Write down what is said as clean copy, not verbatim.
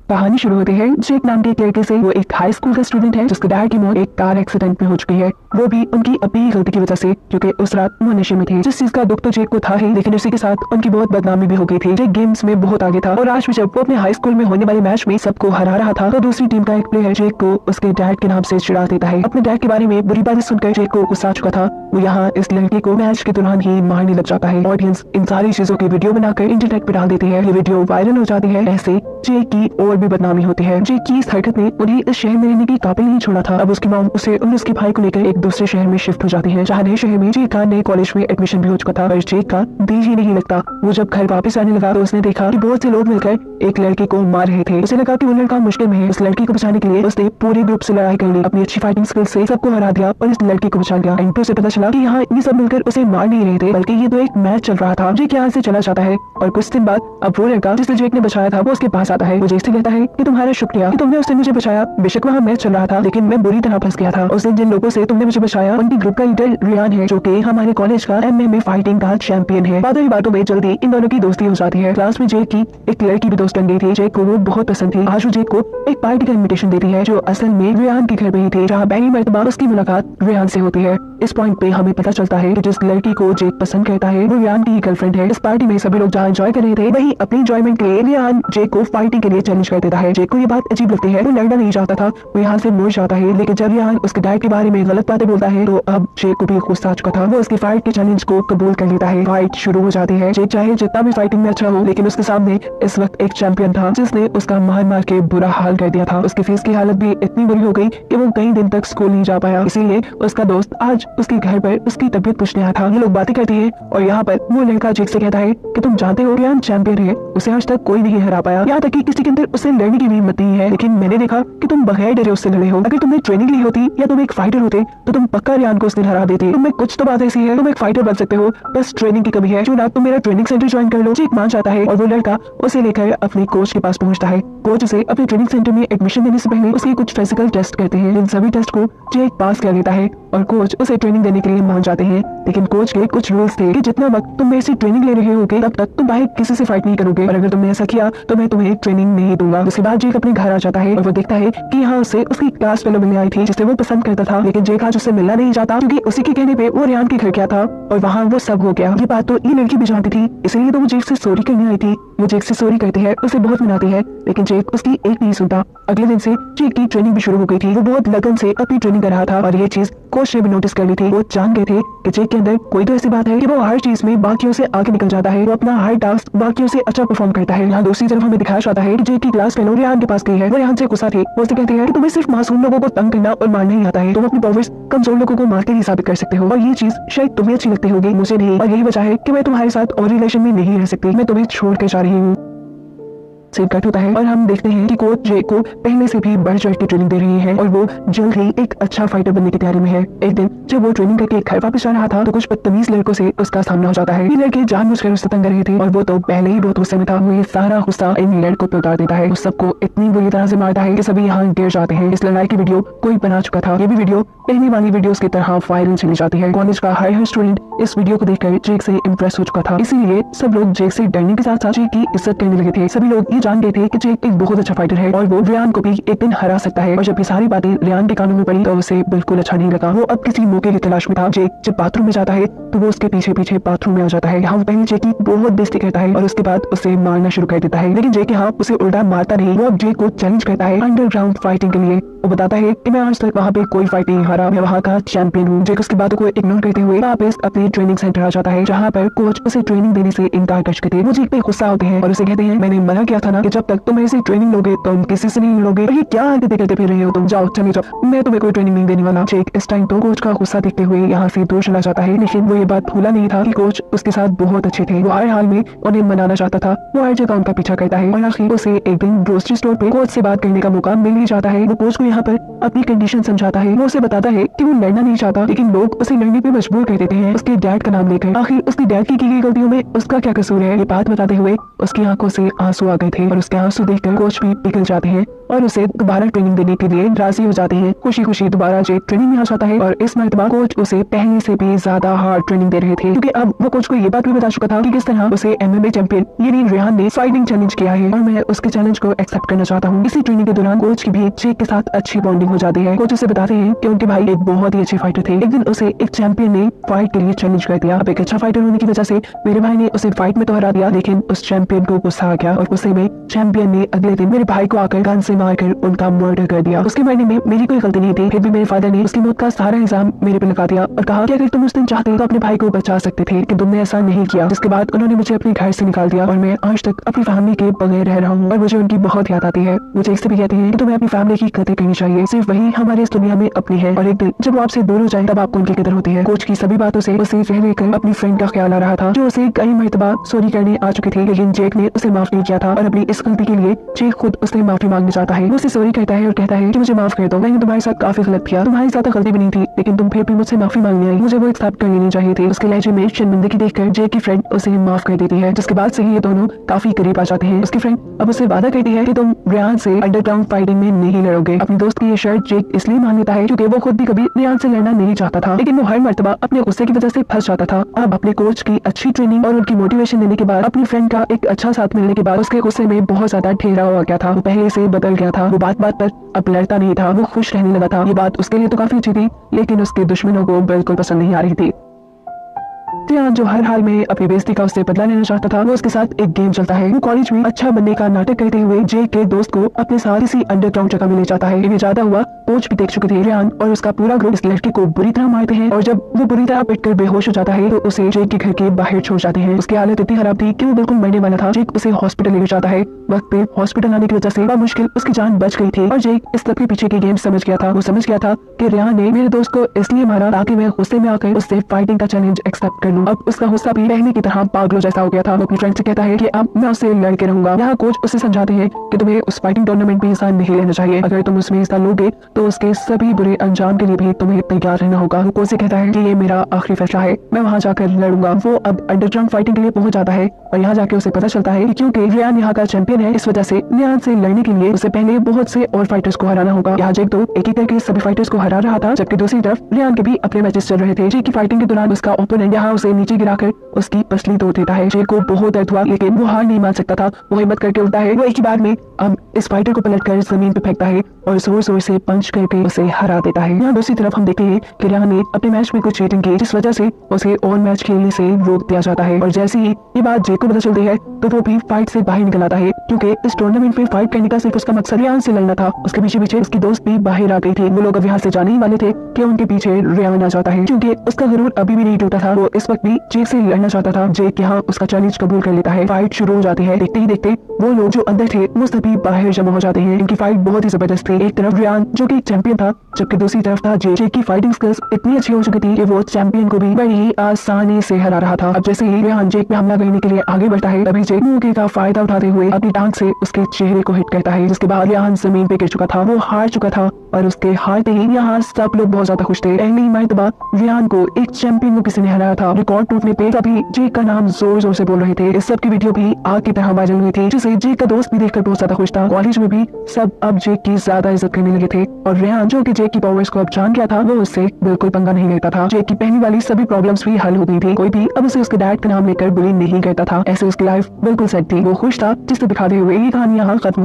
कहानी शुरू होती है जेक नाम के एक लड़के से। वो एक हाई स्कूल का स्टूडेंट है जिसके डैड की मौत एक कार एक्सीडेंट में हो चुकी है, वो भी उनकी अपनी गलती की वजह से, क्योंकि उस रात वो नशे में थे। जिस चीज का दुख तो जेक को था ही, लेकिन उसी के साथ उनकी बहुत बदनामी भी हो गई थी। जेक गेम्स में बहुत आगे था और आज भी जब वो अपने हाई स्कूल में होने वाले मैच में सबको हरा रहा था तो दूसरी टीम का एक प्लेयर जेक को उसके डैड के नाम से चिढ़ा देता है। अपने डैड के बारे में बुरी बातें सुनकर जेक को गुस्सा आ चुका था। वो यहाँ इस लड़की को मैच के दौरान ही मारने लग जाता है। ऑडियंस इन सारी चीजों की वीडियो बनाकर इंटरनेट पर डाल देती है। ये वीडियो वायरल हो जाती है। ऐसे जेक की और भी बदनामी होती है। जेक की इस हरकत ने उन्हें इस शहर में रहने की काबिल नहीं छोड़ा था। अब उसकी मॉम उसे और उसके भाई को लेकर एक दूसरे शहर में शिफ्ट हो जाती है, जहाँ नए शहर में जेक का नए कॉलेज में एडमिशन भी हो चुका था। पर जेक का दिल ही नहीं लगता। वो जब घर वापस आने लगा तो उसने देखा कि बहुत से लोग मिलकर एक लड़के को मार रहे थे। उसे लगा कि वो लड़का मुश्किल में है। उस लड़की को बचाने के लिए उसने पूरे ग्रुप से लड़ाई कर ली, अपनी अच्छी फाइटिंग स्किल से सबको हरा दिया और इस लड़की को बचा लिया। एंड पे उसे पता चला कि यहाँ ये सब मिलकर उसे मार नहीं रहे थे, बल्कि ये तो एक मैच चल रहा था। जेक यहाँ से चला जाता है और कुछ दिन बाद अब वो लड़का जिसे जेक ने बचाया था वो उसके पास आता है। वो जेक से कहता है कि तुम्हारा शुक्रिया कि तुमने उससे मुझे बचाया। बेशक वहाँ मैच चल रहा था लेकिन मैं बुरी तरह फंस गया था। उस दिन जिन लोगों से तुमने मुझे बचाया उनकी ग्रुप का लीडर रियान है, जो कि हमारे कॉलेज का MMA फाइटिंग का चैंपियन है। बातों ही बातों में जल्दी इन दोनों की दोस्ती हो जाती है। क्लास में जेक की एक लड़की भी दोस्त बन गई थी। जेक को वो बहुत पसंद थी। आज वो जेक को एक पार्टी का इनविटेशन देती है, जो असल में रियान के घर पे ही थी, जहाँ पहली मर्तबा उसकी मुलाकात रियान से होती है। इस पॉइंट पे हमें पता चलता है कि जिस लड़की को जेक पसंद करता है वो रियान की ही गर्लफ्रेंड है। इस पार्टी में सभी लोग जहाँ एंजॉय कर रहे थे वही अपनी एंजॉयमेंट के लिए रियान जेक को फाइटिंग के लिए चैलेंज कर देता है। जेक को ये बात अजीब लगती है। वो लड़ना नहीं चाहता था, वो यहाँ से मुड़ जाता है। लेकिन जब रियान उसके डैड के बारे में गलत बातें बोलता है तो अब जेक को भी गुस्सा आ चुका था। वो उसकी फाइट के चैलेंज को कबूल कर लेता है। फाइट शुरू हो जाती है। जेक चाहे जितना भी फाइटिंग में अच्छा हो, लेकिन उसके सामने इस वक्त एक चैंपियन था जिसने उसका मार मार के बुरा हाल कर दिया था। उसके फेस की हालत भी इतनी बुरी हो गई कि वो कई दिन तक स्कूल नहीं जा पाया। इसीलिए उसका दोस्त आज उसके घर पर उसकी तबीयत पूछने आया था। ये लोग बातें करते हैं और यहाँ पर वो लड़का जेक से कहता है कि तुम जानते हो रियान चैंपियन है, उसे आज तक कोई नहीं हरा पाया, यहाँ तक कि किसी के अंदर उसे लड़ने की भी हिम्मत नहीं है। लेकिन मैंने देखा कि तुम बगैर डरे उससे लड़े हो। अगर तुमने ट्रेनिंग ली होती या तुम एक फाइटर होते तो तुम पक्का रियान को उस दिन हरा देते। तुम में कुछ तो बात ऐसी है, तुम एक फाइटर बन सकते हो, बस ट्रेनिंग की कमी है। जो ना तुम मेरा ट्रेनिंग सेंटर ज्वाइन कर लो। जेक मान जाता है और वो लड़का उसे लेकर अपने कोच के पास पहुंचता है। कोच उसे अपने ट्रेनिंग सेंटर में एडमिशन देने से पहले उसके कुछ फिजिकल टेस्ट करते हैं। इन सभी टेस्ट को जेक पास कर लेता है और कोच उसे ट्रेनिंग देने के लिए मान जाते हैं। लेकिन कोच के कुछ रूल्स थे कि जितना वक्त तुम मेरे से ट्रेनिंग ले रहे होगे तब तक तुम बाहर किसी से फाइट नहीं करोगे, और अगर तुमने ऐसा किया तो मैं तुम्हें ट्रेनिंग नहीं दूंगा। उसके बाद जेक अपने घर आ जाता है और वो देखता है कि यहाँ उसे उसकी क्लास फेलो मिलने आई थी जिसे वो पसंद करता था। लेकिन जेक आज उससे मिलना नहीं चाहता क्योंकि उसी के कहने पे वो रियान के घर गया था और वहाँ वो सब हो गया। ये बात तो ये लड़की भी जानती थी, इसलिए तो वो जेक से सॉरी करने आई थी। वो जेक से सॉरी करती है, उसे बहुत मनाती है, लेकिन जेक उसकी एक नहीं सुनता। अगले दिन से जेक की ट्रेनिंग भी शुरू हो गई थी। वो बहुत लगन से अपनी ट्रेनिंग कर रहा था और ये चीज कोच ने भी नोटिस कर ली थी। वो जान गए थे कि जेक के अंदर कोई तो ऐसी बात है कि वो हर चीज में बाकियों से आगे निकल जाता है। वो अपना हर टास्क बाकियों से अच्छा परफॉर्म करता है। यहाँ दूसरी तरफ हमें दिखाया जाता है कि जेक की क्लास फेलो रियान के पास गई है। वो रियान से गुस्सा थी। वो उसे कहती है कि तुम्हें सिर्फ मासूम लोगों को तंग करना और मारना ही आता है, तुम अपनी पावर्स कमजोर लोगों को मारते ही साबित कर सकते हो और ये चीज शायद तुम्हें अच्छी लगती होगी, मुझे नहीं, और यही वजह है कि मैं तुम्हारे साथ और रिलेशन में नहीं रह सकती, मैं तुम्हें छोड़ कर जा रही हूँ। से कट होता है और हम देखते हैं कि कोच जेक को पहले से भी बढ़ चढ़ की ट्रेनिंग दे रही है और वो जल्द ही एक अच्छा फाइटर बनने की तैयारी में है। एक दिन जब वो ट्रेनिंग करके घर वापस जा रहा था तो कुछ बदतमीज लड़कों से उसका सामना हो जाता है। ये लड़के जानबूझकर उससे तंग कर रहे थे और वो तो पहले ही बहुत गुस्से में था। वो ये सारा गुस्सा इन लड़कों पे उतार देता है। वो सबको इतनी बुरी तरह से मारता है कि सभी यहाँ गिर जाते हैं। इस लड़ाई की वीडियो कोई बना चुका था। ये भी वीडियो पहले वाली वीडियोस की तरह वायरल चली जाती है। कॉलेज का हर स्टूडेंट इस वीडियो को देखकर जेक से इम्प्रेस हो चुका था, इसीलिए सब लोग जेक से डरने के साथ साथ जेक की इज्जत करने लगे थे। सभी लोग ये जान गए थे कि जेक एक बहुत अच्छा फाइटर है और वो रियान को भी एक दिन हरा सकता है। और जब ये सारी बातें रियान के कानों में पड़ी तो उसे बिल्कुल अच्छा नहीं लगा। वो अब किसी मौके की तलाश में था। जेक जब बाथरूम में जाता है तो वो उसके पीछे पीछे बाथरूम में आ जाता है। यहाँ वो पहले जेक की बहुत बेइज्जती करता है और उसके बाद उसे मारना शुरू कर देता है। लेकिन जेक यहाँ उसे उल्टा मारता नहीं, वो अब जेक को चैलेंज करता है अंडरग्राउंड फाइटिंग के लिए। वो बताता है कि मैं आज तक वहाँ पे कोई फाइट नहीं हारा, मैं वहाँ का चैंपियन हूँ। जेक उसकी बातों को इग्नोर करते हुए वापस अपने ट्रेनिंग सेंटर आ जाता है, जहाँ पर कोच उसे ट्रेनिंग देने से इनकार कर चुके थे। वो जेक पे गुस्सा होते हैं और उसे कहते हैं मैंने मना किया था ना कि जब तक तुम ऐसी ट्रेनिंग लोगे तुम किसी से नहीं लड़ोगे, ये क्या हरकतें करते फिर रहे हो तुम, जाओ चले जाओ, मैं तुम्हें कोई ट्रेनिंग नहीं देने वाला। जेक इस टाइम तो कोच का गुस्सा देखते हुए यहाँ से दूर चला जाता है, लेकिन वो ये बात भूला नहीं था कि कोच उसके साथ बहुत अच्छे थे। वो हर हाल में उन्हें मनाना चाहता था। वो हर जगह उनका पीछा करता है और आखिर उसे एक दिन ग्रोसरी स्टोर पे कोच से बात करने का मौका मिल ही जाता है। वो कोच को यहाँ पर अपनी कंडीशन समझाता है। वो उसे बताता है कि वो लड़ना नहीं चाहता, लेकिन लोग उसे लड़ने पे मजबूर कर देते हैं उसके डैड का नाम लेकर। आखिर उसके डैड की गई गलतियों में उसका क्या कसूर है, ये बात बताते हुए उसकी आंखों से आंसू आ गए थे और उसके आंसू देखकर कोच भी पिघल जाते हैं और उसे दोबारा ट्रेनिंग देने के लिए राजी हो जाते हैं। खुशी खुशी दोबारा जेक ट्रेनिंग में आ जाता है और इस मरतबा कोच उसे पहले से भी ज्यादा हार्ड ट्रेनिंग दे रहे थे, क्योंकि अब वो कोच को ये बात भी बता चुका था कि किस तरह उसे MMA चैंपियन यानी रेहान ने फाइटिंग चैलेंज किया है और मैं उसके चैलेंज को एक्सेप्ट करना चाहता हूँ। इसी ट्रेनिंग के दौरान कोच की भी जेक के साथ अच्छी बॉन्डिंग हो जाती है। कोच उसे बताते हैं कि उनके भाई एक बहुत ही अच्छे फाइटर थे। एक दिन उसे एक चैंपियन ने फाइट के लिए चैलेंज कर दिया। अब एक अच्छा फाइटर होने की वजह से मेरे भाई ने उसे फाइट में तो हरा दिया, लेकिन उस चैंपियन को गुस्सा आ गया और गुस्से में चैंपियन ने अगले दिन मेरे भाई को आकर गन से मारकर उनका मर्डर कर दिया। उसके मरने में मेरी कोई गलती नहीं थी, फिर भी मेरे फादर ने उसकी मौत का सारा इल्जाम मेरे पे लगा दिया और कहा कि अगर तुम उस दिन चाहते तो अपने भाई को बचा सकते थे, लेकिन तुमने ऐसा नहीं किया। जिसके बाद उन्होंने मुझे अपने घर से निकाल दिया और मैं आज तक अपनी फैमिली के बगैर रह रहा हूँ और मुझे उनकी बहुत याद आती है। मुझे इससे भी कहते हैं कि तुम्हें अपनी फैमिली की कदर करनी चाहिए, सिर्फ वही हमारे इस दुनिया में अपनी है और एक दिन जब वो आपसे दूर हो जाए तब आपको उनकी कदर होती है। कोच की सभी बातों से उसे रह रहकर अपनी फ्रेंड का ख्याल आ रहा था जो उसे कई मरतबा सॉरी करने आ चुकी थी, लेकिन जेक ने उसे माफ नहीं किया था और अपनी इस गलती के लिए जेक खुद उससे माफी मांगना चाहता है। वो उसे सॉरी कहता है और कहता है कि मुझे माफ कर दो, मैंने तुम्हारे साथ काफी गलत किया, तुम्हारी ज्यादा गलती भी नहीं थी, लेकिन तुम फिर भी मुझसे माफी मांगने आई, मुझे वो एक्सेप्ट कर लेनी चाहिए थी। उसके लहजे में शर्मिंदगी देखकर जेक की फ्रेंड उसे माफ कर देती है, जिसके बाद से ही ये दोनों काफी करीब आ जाते हैं। उसकी फ्रेंड अब उसे वादा करती है कि तुम रेहान से अंडरग्राउंड फाइटिंग में नहीं लड़ोगे। अपनी दोस्त की ये शर्त जेक इसलिए मान लेता है क्योंकि वो खुद भी कभी रेहान से लड़ना नहीं चाहता था, लेकिन वो हर मर्तबा अपने गुस्से की वजह से फंस जाता था। अब अपने कोच की अच्छी ट्रेनिंग और उनकी मोटिवेशन देने के बाद, अपनी फ्रेंड का एक अच्छा साथ मिलने के बाद उसके गुस्से में बहुत ज्यादा ठहराव हो गया था। वो पहले से बदल गया था, वो बात बात पर अब लड़ता नहीं था, वो खुश रहने लगा था। ये बात उसके लिए तो काफी अच्छी थी, लेकिन उसके दुश्मनों को बिल्कुल पसंद नहीं आ रही थी। रेहान जो हर हाल में अपनी बेइज्जती का उससे बदला लेना चाहता था, वो उसके साथ एक गेम चलता है। वो कॉलेज में अच्छा बनने का नाटक करते हुए जेक के दोस्त को अपने साथ किसी अंडरग्राउंड जगह में ले जाता है। इन्हें ज्यादा हुआ कोच भी देख चुके थे। रेहान और उसका पूरा ग्रुप इस लड़के को बुरी तरह मारते हैं और जब वो बुरी तरह पिटकर बेहोश हो जाता है तो उसे जेक के घर के बाहर छोड़ जाते हैं। उसकी हालत इतनी खराब थी कि वो बिल्कुल मरने वाला था। जेक उसे हॉस्पिटल लेकर जाता है। वक्त पे हॉस्पिटल आने की वजह से मुश्किल उसकी जान बच गई थी और जेक इस सब के पीछे की गेम समझ गया था। वो समझ गया था कि रेहान ने मेरे दोस्त को इसलिए मारा ताकि मैं गुस्से में आकर उससे फाइटिंग का चैलेंज एक्सेप्ट कर लूं। अब उसका गुस्सा भी पहले की तरह पागलों जैसा हो गया था। वो अपनी फ्रेंड से कहता है कि अब मैं उससे लड़के रहूंगा। यहाँ कोच उसे समझाते हैं कि तुम्हें उस फाइटिंग टूर्नामेंट में हिस्सा नहीं लेना चाहिए, अगर तुम उसमें हिस्सा लोगे तो उसके सभी बुरे अंजाम के लिए भी तुम्हें तैयार रहना होगा। वो कोच से कहता है कि ये मेरा आखिरी फैसला है, मैं वहाँ जाकर लड़ूंगा। वो अब अंडरग्राउंड फाइटिंग के लिए पहुंच जाता है और यहाँ जाके उसे पता चलता है कि क्योंकि रेहान यहाँ का चैंपियन है, इस वजह से रेहान से लड़ने के लिए उसे पहले बहुत से और फाइटर्स को हराना होगा। यहाँ जेक तो एक एक करके सभी फाइटर्स को हरा रहा था, जबकि दूसरी तरफ रेहान के भी अपने मैचेस चल रहे थे। जेक की फाइटिंग के दौरान उसका ओपोनेंट यहाँ उसे नीचे गिराकर उसकी पसली तोड़ देता है। जेक को बहुत दर्द हुआ, लेकिन वो हार नहीं मान सकता था। वो हिम्मत करके उठता है। वो एक ही बार में अब इस फाइटर को पलटकर जमीन पे फेंकता है और जोर जोर से पंच करके उसे हरा देता है। यहाँ दूसरी तरफ हम देखते हैं कि रेहान ने अपने मैच में कुछ चीटिंग की, जिस वजह से उसे और मैच खेलने से रोक दिया जाता है। और जैसे ही ये बात जेक को पता चलती है तो वो भी फाइट से बाहर निकल आता है, क्योंकि इस टूर्नामेंट में फाइट करने का सिर्फ उसका मकसद रेहान से लड़ना था। उसके पीछे पीछे उसकी दोस्त भी बाहर आ गई थी। वो लोग अब यहाँ से जाने ही वाले थे कि उनके पीछे रेहान आ जाता है, क्योंकि उसका गुरूर अभी भी नहीं टूटा था। वो इस वक्त भी जेक से लड़ना चाहता था। जेक यहाँ उसका चैलेंज कबूल कर लेता है। फाइट शुरू हो जाती है। देखते ही देखते वो लोग जो अंदर थे वो सभी बाहर जमा हो जाते हैं। इनकी फाइट बहुत ही जबरदस्त थी। एक तरफ रेहान जो कि चैंपियन था, जबकि दूसरी तरफ था जेक। जेक की फाइटिंग स्किल्स इतनी अच्छी हो चुकी थी कि वो चैंपियन को भी बड़ी ही आसानी से हरा रहा था। अब जैसे ही रेहान जेक पे हमला करने के लिए आगे बढ़ता है, तभी जेक मौके का फायदा उठाते हुए अपनी टांग से उसके चेहरे को हिट करता है, जिसके बाद रेहान जमीन पे गिर चुका था। वो हार चुका था और उसके हारते ही यहाँ सब लोग बहुत ज्यादा खुश थे। पहली मर्तबा रेहान को एक चैंपियन को किसी ने हराया था। रिकॉर्ड टूटने पे सभी जेक का नाम जोर जोर से बोल रहे थे। इस सब की वीडियो भी आग की तरह वायरल हुई थी, जिसे जेक का दोस्त भी देखकर बहुत ज्यादा खुश था। कॉलेज में भी सब अब जेक की ज्यादा इज्जत करने लगे थे और रेहान जो कि जेक की पावर्स को अब जान गया था, वो उससे बिल्कुल पंगा नहीं लेता था। जेक की पहली वाली सभी प्रॉब्लम्स भी हल हो गई थी। कोई भी अब उसे उसके डैड का नाम लेकर बुली नहीं करता था। ऐसे उसकी लाइफ बिल्कुल सेट थी। वो खुश था, जिसे दिखाते हुए ये कहानी यहाँ खत्म हो